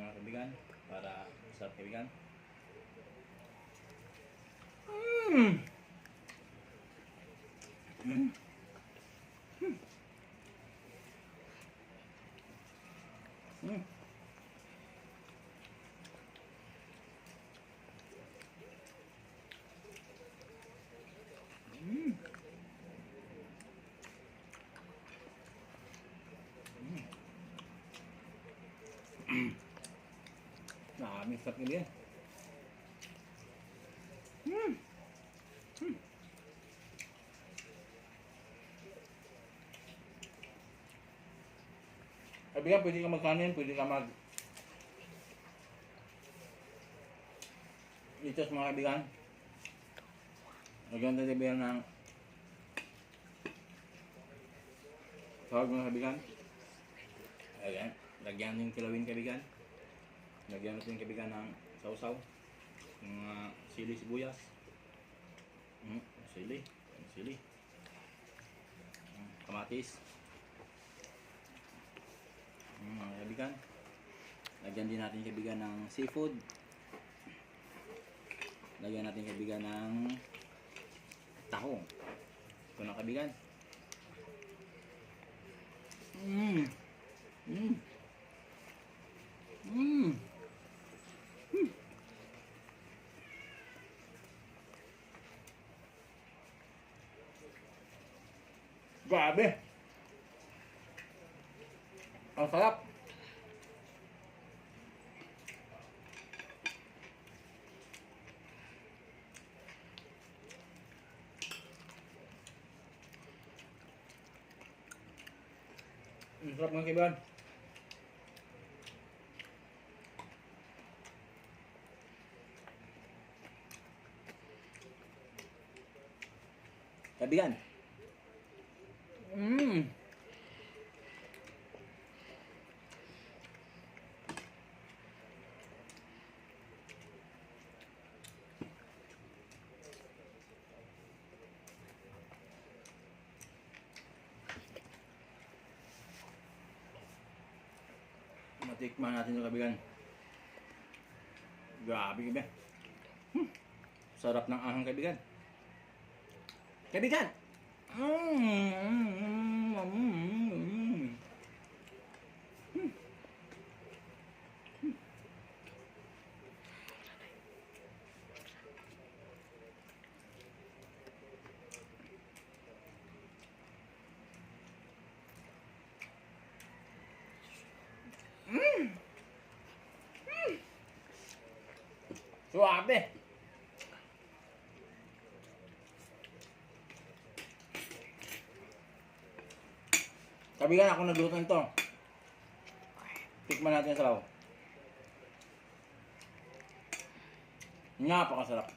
mga kaibigan para sarap kaibigan. Mix up ini ya. Kaibigan, pwede ka magkanin, pwede ka mag itos mga kaibigan. Lagyan natin kaibigan ng tawag mga kaibigan. Ayan, lagyan ng kilawin kaibigan. Lagyan natin kaibigan ng sausaw, mga sili sibuyas, sili, kamatis, mga kaibigan. Lagyan din natin kaibigan ng seafood. Lagyan natin kaibigan ng tahong. Ito na kaibigan. Grabe! Ang sarap! Ang sarap mga kaibigan! Kaibigan! Matikman natin yung kaibigan. Grabe kaibigan. Sarap ng ahang kaibigan. Kaibigan! Suabe! Kaibigan, ako nagluto nito. Tikman natin sa sabaw. Napakasarap.